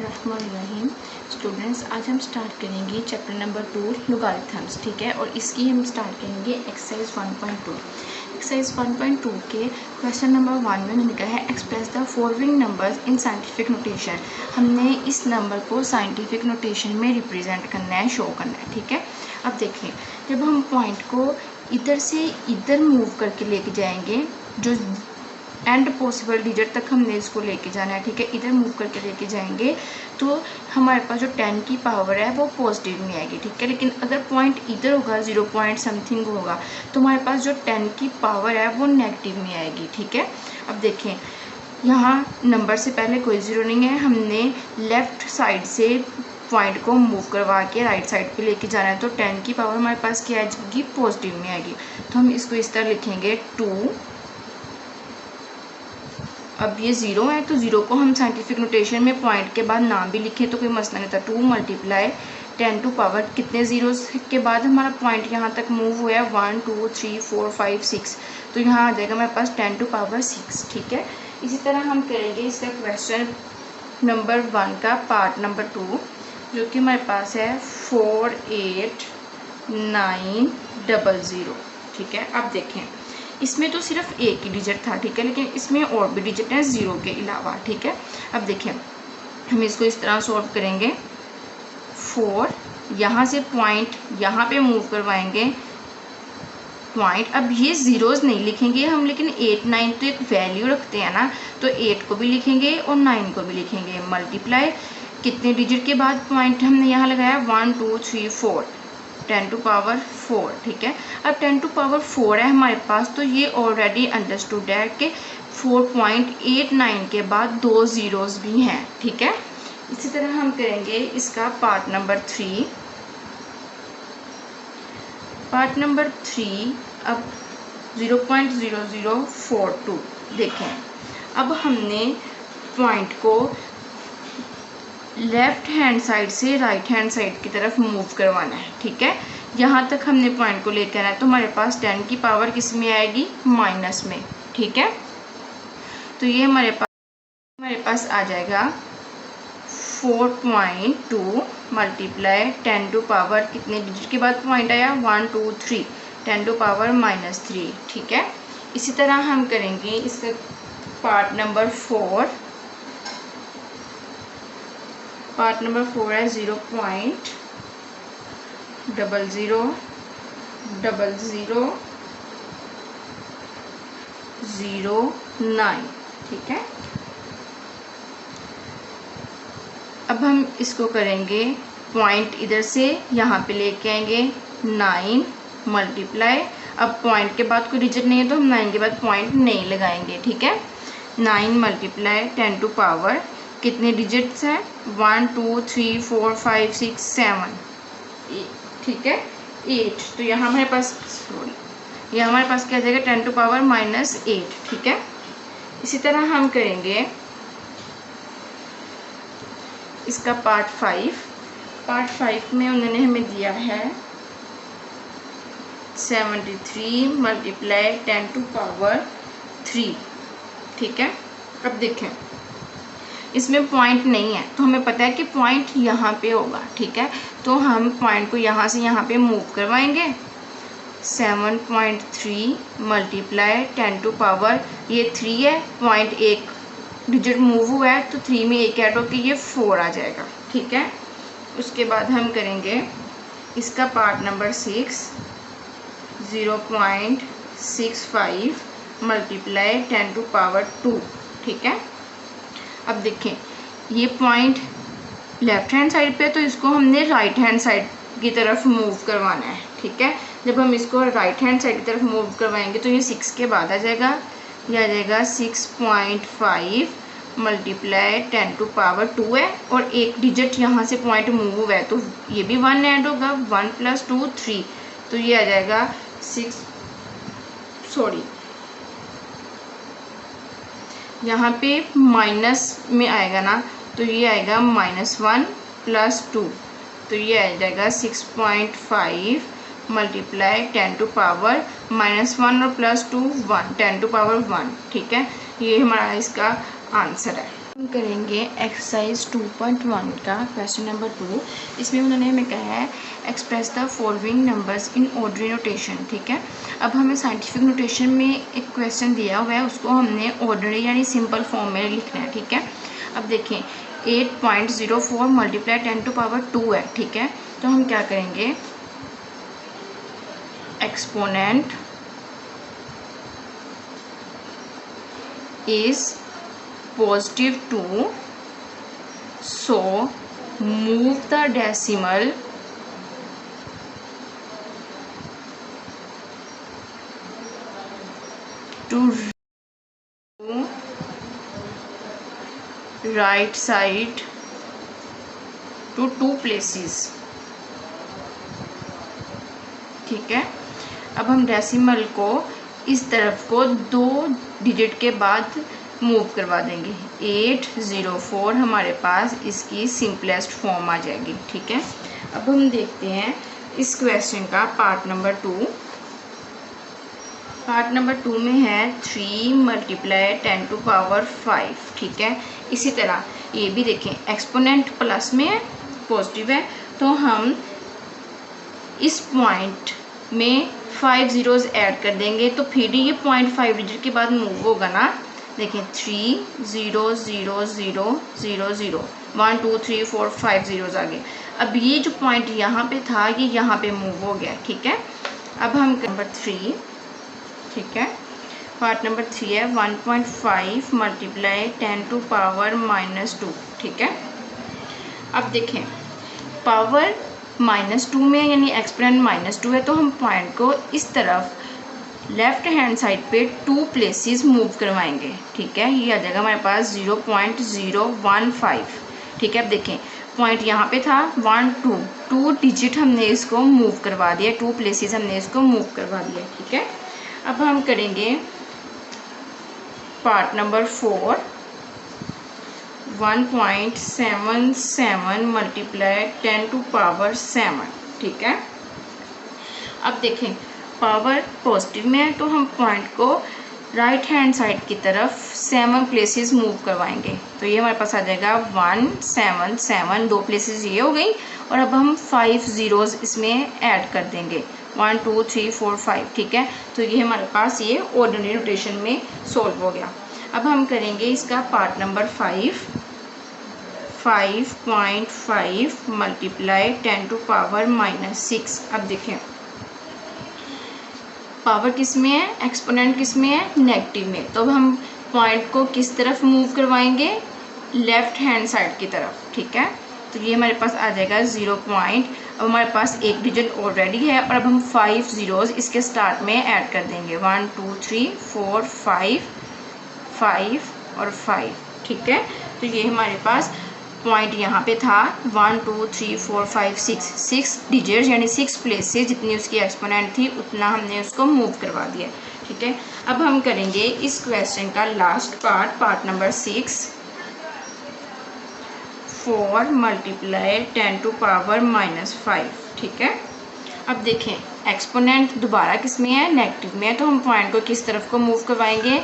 बिस्मिल्लाहिर्रहमानिर्रहीम। स्टूडेंट्स, आज हम स्टार्ट करेंगे चैप्टर नंबर 2 लॉगरिथम्स। ठीक है, और इसकी हम स्टार्ट करेंगे एक्सरसाइज 1.2। एक्सरसाइज 1.2 के क्वेश्चन नंबर 1 में लिखा है express the following numbers in scientific notation. हमने इस नंबर को साइंटिफिक नोटेशन में रिप्रेजेंट करना है, शो करना है। ठीक है, अब देखें, जब हम पॉइंट को इधर से इधर मूव करके लेके जाएंगे, जो एंड पॉसिबल डिजिट तक हमने इसको लेके जाना है। ठीक है, इधर मूव करके लेके जाएंगे तो हमारे पास जो 10 की पावर है वो पॉजिटिव में आएगी। ठीक है, लेकिन अगर पॉइंट इधर होगा, 0 पॉइंट समथिंग होगा, तो हमारे पास जो 10 की पावर है वो नेगेटिव में आएगी। ठीक है, अब देखें, यहाँ नंबर से पहले कोई ज़ीरो नहीं है, हमने लेफ्ट साइड से पॉइंट को मूव करवा के राइट साइड पे लेके जाना है, तो 10 की पावर हमारे पास क्या आएगी, पॉजिटिव में आएगी। तो हम इसको इस तरह लिखेंगे 2। अब ये 0 है, तो 0 को हम साइंटिफिक नोटेशन में पॉइंट के बाद नाम भी लिखें तो कोई मसला नहीं था। 2 मल्टीप्लाई 10 टू पावर कितने ज़ीरोज़ के बाद हमारा पॉइंट यहाँ तक मूव हुआ है, 1 2 3 4 5 6, तो यहाँ आ जाएगा हमारे पास 10 टू पावर 6। ठीक है, इसी तरह हम करेंगे इसका क्वेश्चन नंबर 1 का पार्ट नंबर 2, जो कि हमारे पास है 48900। ठीक है, अब देखें, इसमें तो सिर्फ एक ही डिजिट था। ठीक है, लेकिन इसमें और भी डिजिट हैं 0 के अलावा। ठीक है, अब देखें, हम इसको इस तरह सॉल्व करेंगे। 4, यहाँ से पॉइंट यहाँ पे मूव करवाएंगे पॉइंट। अब ये ज़ीरोज़ नहीं लिखेंगे हम, लेकिन 8 9 तो एक वैल्यू रखते हैं ना, तो 8 को भी लिखेंगे और 9 को भी लिखेंगे। मल्टीप्लाई कितने डिजिट के बाद पॉइंट हमने यहाँ लगाया, 1 2 3 4, 10 टू पावर 4। ठीक है, अब 10 टू पावर 4 है हमारे पास, तो ये ऑलरेडी अंडरस्टूड है कि 4.89 के बाद 2 ज़ीरोज़ भी हैं। ठीक है, इसी तरह हम करेंगे इसका पार्ट नंबर 3। पार्ट नंबर 3, अब 0.0042। देखें, अब हमने पॉइंट को लेफ्ट हैंड साइड से राइट हैंड साइड की तरफ मूव करवाना है। ठीक है, यहाँ तक हमने पॉइंट को लेकर आना है, तो हमारे पास 10 की पावर किस में आएगी, माइनस में। ठीक है, तो ये हमारे पास आ जाएगा 4.2 मल्टीप्लाई 10 टू पावर कितने डिजिट के बाद पॉइंट आया, 1 2 3, 10 टू पावर -3। ठीक है, इसी तरह हम करेंगे इसका पार्ट नंबर 4। पार्ट नंबर 4 है 0.000009। ठीक है, अब हम इसको करेंगे, पॉइंट इधर से यहाँ पे लेके आएंगे 9 मल्टीप्लाई, अब पॉइंट के बाद कोई डिजिट नहीं है तो हम 9 के बाद पॉइंट नहीं लगाएंगे। ठीक है, 9 मल्टीप्लाई 10 टू पावर कितने डिजिट्स हैं, 1 2 3 4 5 6 7। ठीक है, 8, तो यहाँ हमारे पास क्या आ जाएगा, 10 टू पावर -8। ठीक है, इसी तरह हम करेंगे इसका पार्ट 5। पार्ट 5 में उन्होंने हमें दिया है 73 मल्टीप्लाई 10 टू पावर 3। ठीक है, अब देखें, इसमें पॉइंट नहीं है, तो हमें पता है कि पॉइंट यहाँ पे होगा। ठीक है, तो हम पॉइंट को यहाँ से यहाँ पे मूव करवाएंगे। 7.3 मल्टीप्लाई 10 टू पावर, ये 3 है, पॉइंट एक डिजिट मूव हुआ है, तो 3 में एक ऐड होकर ये 4 आ जाएगा। ठीक है, उसके बाद हम करेंगे इसका part number 6, 0.65 multiply 10 to power 2। ठीक है, अब देखें, ये पॉइंट लेफ्ट हैंड साइड पे, तो इसको हमने राइट हैंड साइड की तरफ मूव करवाना है। ठीक है, जब हम इसको राइट हैंड साइड की तरफ मूव करवाएंगे तो ये 6 के बाद आ जाएगा, ये आ जाएगा 6.5 मल्टीप्लाई 10 टू पावर 2 है, और एक डिजिट यहाँ से पॉइंट मूव हुआ है, तो ये भी 1 ऐड होगा, 1 + 2 3, तो ये आ जाएगा यहाँ पे माइनस में आएगा ना, तो ये आएगा -1 + 2, तो ये आ जाएगा 6.5 मल्टीप्लाई 10 टू पावर -1 और +2 1, 10 टू पावर 1। ठीक है, ये हमारा इसका आंसर है। करेंगे एक्सरसाइज 2.1 का क्वेश्चन नंबर 2। इसमें उन्होंने हमें कहा है express the following numbers in ordinary notation. ठीक है, अब हमें साइंटिफिक नोटेशन में एक क्वेश्चन दिया हुआ है, उसको हमने ऑर्डनरी यानी सिंपल फॉर्म में लिखना है। ठीक है, अब देखें 8.04 मल्टीप्लाई 10 टू पावर 2 है। ठीक है, तो हम क्या करेंगे, exponent is positive 2, so move the decimal to right side to 2 places। ठीक है, अब हम डेसिमल को इस तरफ को 2 डिजिट के बाद मूव करवा देंगे। 804 हमारे पास इसकी सिंपलेस्ट फॉर्म आ जाएगी। ठीक है, अब हम देखते हैं इस क्वेश्चन का पार्ट नंबर 2। पार्ट नंबर 2 में है 3 मल्टीप्लाई 10 टू पावर 5। ठीक है, इसी तरह ये भी देखें, एक्सपोनेंट प्लस में है, पॉजिटिव है, तो हम इस पॉइंट में 5 zeros ऐड कर देंगे, तो फिर ये पॉइंट 5 डिजिट के बाद मूव होगा ना। देखें 3 0 0 0 0 0 1 2 3 4 5 zeros आ गए। अब ये जो पॉइंट यहाँ पे था ये यहाँ पे मूव हो गया। ठीक है, अब हम नंबर 3, ठीक है, पार्ट नंबर 3 है 1.5 मल्टीप्लाई 10 टू पावर -2। ठीक है, अब देखें पावर -2 में यानी एक्सपोनेंट -2 है, तो हम पॉइंट को इस तरफ लेफ्ट हैंड साइड पे 2 प्लेसेस मूव करवाएंगे। ठीक है, ये आ जाएगा हमारे पास 0.015। ठीक है, अब देखें पॉइंट यहाँ पे था 1 2 डिजिट हमने इसको मूव करवा दिया, 2 प्लेसेस हमने इसको मूव करवा दिया। ठीक है, अब हम करेंगे part number 4 1.77 multiply 10 to power 7। ठीक है, अब देखें पावर पॉजिटिव में है, तो हम पॉइंट को राइट हैंड साइड की तरफ 7 प्लेसेस मूव करवाएंगे, तो ये हमारे पास आ जाएगा 1 7 7, 2 प्लेसेस ये हो गई, और अब हम 5 zeros इसमें ऐड कर देंगे 1 2 3 4 5। ठीक है, तो ये हमारे पास ये ऑर्डिनरी नोटेशन में सोल्व हो गया। अब हम करेंगे इसका part number 5 5.5 multiply 10 to power -6। अब देखें पावर किस में है, एक्सपोनेंट किस में है, नेगेटिव में, तो अब हम पॉइंट को किस तरफ मूव करवाएंगे, लेफ्ट हैंड साइड की तरफ। ठीक है, तो ये हमारे पास आ जाएगा 0 पॉइंट। अब हमारे पास एक डिजिट ऑलरेडी है, और अब हम 5 zeros इसके स्टार्ट में ऐड कर देंगे 1 2 3 4 5 और 5। ठीक है, तो ये हमारे पास पॉइंट यहाँ पे था 1 2 3 4 5 6 डिजिट्स यानी 6 प्लेसेस, जितनी उसकी एक्सपोनेंट थी उतना हमने उसको मूव करवा दिया। ठीक है, अब हम करेंगे इस क्वेश्चन का last part number 6 4 multiply 10 to power -5। ठीक है, अब देखें एक्सपोनेंट दोबारा किस में है, नेगेटिव में है, तो हम पॉइंट को किस तरफ को मूव करवाएंगे,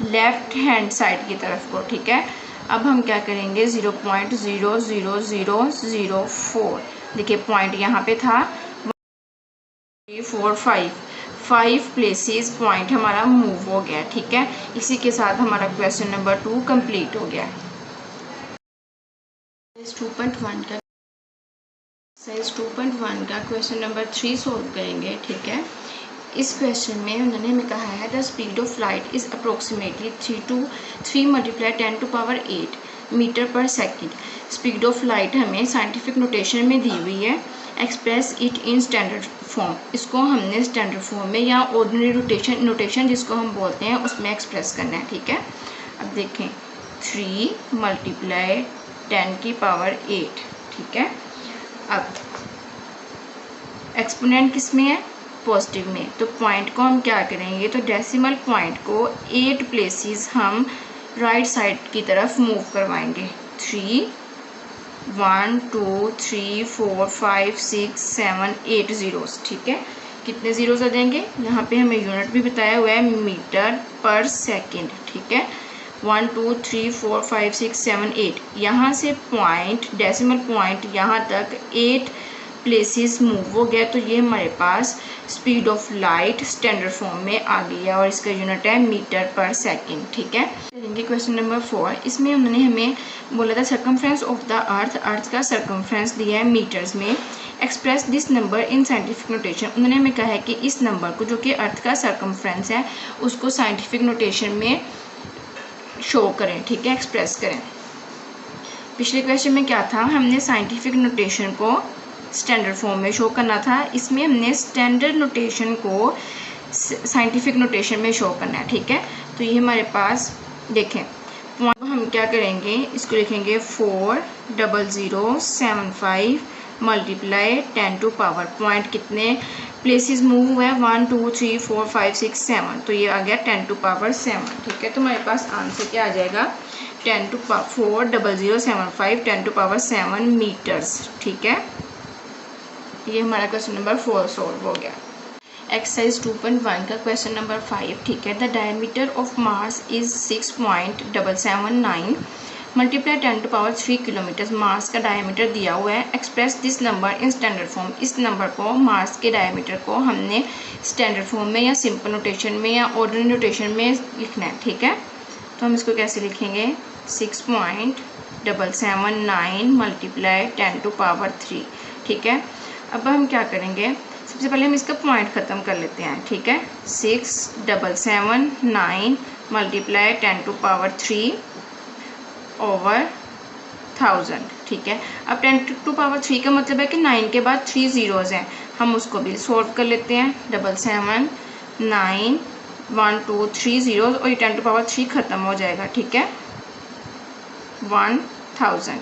लेफ्ट हैंड साइड की तरफ को। ठीक है, अब हम क्या करेंगे 0.00004। देखिए पॉइंट यहाँ पे था 4 5 प्लेसेस पॉइंट हमारा मूव हो गया। ठीक है, इसी के साथ हमारा क्वेश्चन नंबर 2 कंप्लीट हो गया। 2.1 का क्वेश्चन नंबर 3 सोल्व करेंगे। ठीक है, इस क्वेश्चन में उन्होंने हमें कहा है the speed of light is approximately 3 multiply 10 to power 8 metre per second. Speed of light हमें साइंटिफिक नोटेशन में दी हुई है, express it in standard form. इसको हमने स्टैंडर्ड फॉर्म में या ऑर्डिनरी नोटेशन जिसको हम बोलते हैं उसमें एक्सप्रेस करना है। ठीक है, अब देखें 3 मल्टीप्लाई 10 की पावर 8। ठीक है, अब एक्सपोनेंट किस में है, पॉजिटिव में, तो पॉइंट को हम क्या करेंगे, तो डेसिमल पॉइंट को 8 प्लेसेस हम राइट साइड की तरफ मूव करवाएंगे। 3 1 2 3 4 5 6 7 8 zeros। ठीक है, कितने जीरोस आ जाएंगे, यहाँ पे हमें यूनिट भी बताया हुआ है मीटर पर सेकंड। ठीक है, 1 2 3 4 5 6 7 8, यहाँ से पॉइंट डेसिमल पॉइंट यहाँ तक 8 प्लेसेस मूव हो गया। तो ये हमारे पास speed of light standard form में आ गई है और इसका यूनिट है मीटर पर सेकंड। ठीक है, चलेंगे क्वेश्चन नंबर 4। इसमें उन्होंने हमें बोला था सर्कमफ्रेंस ऑफ द अर्थ का सर्कमफ्रेंस दिया है मीटर्स में। Express this number in scientific notation. उन्होंने हमें कहा है कि इस नंबर को, जो कि अर्थ का सर्कमफ्रेंस है, उसको साइंटिफिक नोटेशन में शो करें। ठीक है, एक्सप्रेस करें। पिछले क्वेश्चन में क्या था, हमने साइंटिफिक नोटेशन को स्टैंडर्ड फॉर्म में शो करना था। इसमें हमने स्टैंडर्ड नोटेशन को साइंटिफिक नोटेशन में शो करना है। ठीक है, तो ये हमारे पास देखें पॉइंट, हम क्या करेंगे, इसको लिखेंगे 40075 मल्टीप्लाई 10 टू पावर, पॉइंट कितने प्लेसेस मूव हुए हैं 1 2 3 4 5 6 7, तो ये आ गया 10 टू पावर 7। ठीक है, तो हमारे पास आंसर क्या आ जाएगा 40075 10 टू पावर 7 मीटर्स। ठीक है, ये हमारा क्वेश्चन नंबर 4 सॉल्व हो गया। एक्सरसाइज 2.1 का क्वेश्चन नंबर 5। ठीक है, the diameter of Mars is 6.779 multiply 10 to power 3 kilometre. Mars का डायमीटर दिया हुआ है। Express this number in standard form. इस नंबर को, मार्स के डायमीटर को हमने स्टैंडर्ड फॉर्म में या सिंपल नोटेशन में या ऑर्डिनरी नोटेशन में लिखना है। ठीक है, तो हम इसको कैसे लिखेंगे 6.779 मल्टीप्लाई 10 टू पावर 3। ठीक है, अब हम क्या करेंगे, सबसे पहले हम इसका पॉइंट ख़त्म कर लेते हैं। ठीक है, 6.779 मल्टीप्लाई 10 टू पावर 3 ओवर 1000। ठीक है, अब 10 टू पावर 3 का मतलब है कि 9 के बाद 3 ज़ीरोज़ हैं, हम उसको भी सॉल्व कर लेते हैं। 779 1 2 3 ज़ीरोज़ और ये 10 टू पावर 3 ख़त्म हो जाएगा। ठीक है, 1000।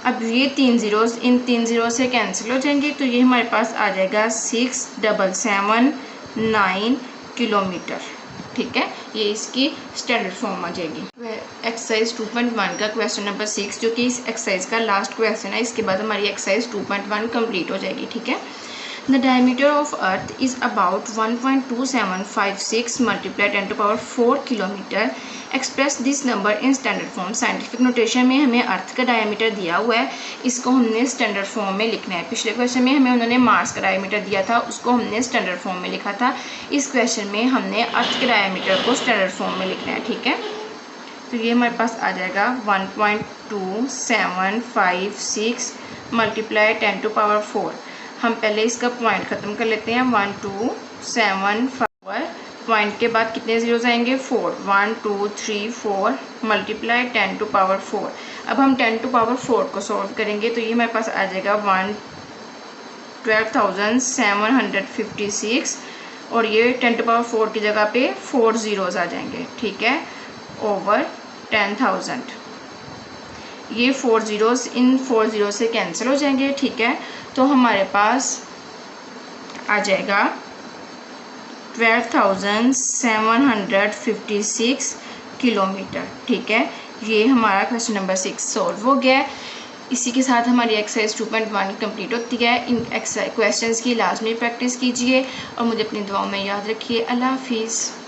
अब ये 3 ज़ीरोज़ इन 3 ज़ीरो से कैंसिल हो जाएंगे, तो ये हमारे पास आ जाएगा 6779 किलोमीटर। ठीक है, ये इसकी स्टैंडर्ड फॉर्म आ जाएगी। एक्सरसाइज 2.1 का क्वेश्चन नंबर 6, जो कि इस एक्सरसाइज का लास्ट क्वेश्चन है, इसके बाद हमारी एक्सरसाइज 2.1 कंप्लीट हो जाएगी। ठीक है, the diameter of earth is about 1.2756 multiply 10 to power 4 kilometre. Express this number in standard form. Scientific notation में हमें अर्थ का डायमीटर दिया हुआ है, इसको हमने स्टैंडर्ड फॉर्म में लिखना है। पिछले क्वेश्चन में हमें उन्होंने मार्स का डायमीटर दिया था, उसको हमने स्टैंडर्ड फॉर्म में लिखा था। इस क्वेश्चन में हमने अर्थ के डायमीटर को स्टैंडर्ड फॉर्म में लिखना है। ठीक है, तो ये हमारे पास आ जाएगा 1.2756 मल्टीप्लाई 10 टू पावर 4। हम पहले इसका पॉइंट ख़त्म कर लेते हैं। 1275 पॉइंट के बाद कितने ज़ीरोज़ आएंगे 4, 1 2 3 4 मल्टीप्लाई 10 टू पावर 4। अब हम 10 टू पावर 4 को सॉल्व करेंगे, तो ये हमारे पास आ जाएगा 12,756 और ये 10 टू पावर 4 की जगह पे 4 ज़ीरोज़ आ जाएंगे। ठीक है, ओवर 10,000। ये 4 ज़ीरोज़ इन 4 ज़ीरो से कैंसिल हो जाएंगे। ठीक है, तो हमारे पास आ जाएगा 12,756 किलोमीटर। ठीक है, ये हमारा क्वेश्चन नंबर 6 सॉल्व हो गया है। इसी के साथ हमारी एक्सरसाइज 2.1 कंप्लीट होती है। इन एक्सरसाइज क्वेश्चंस की लाजमी प्रैक्टिस कीजिए और मुझे अपनी दुआओं में याद रखिए। अल्लाह हाफिज़।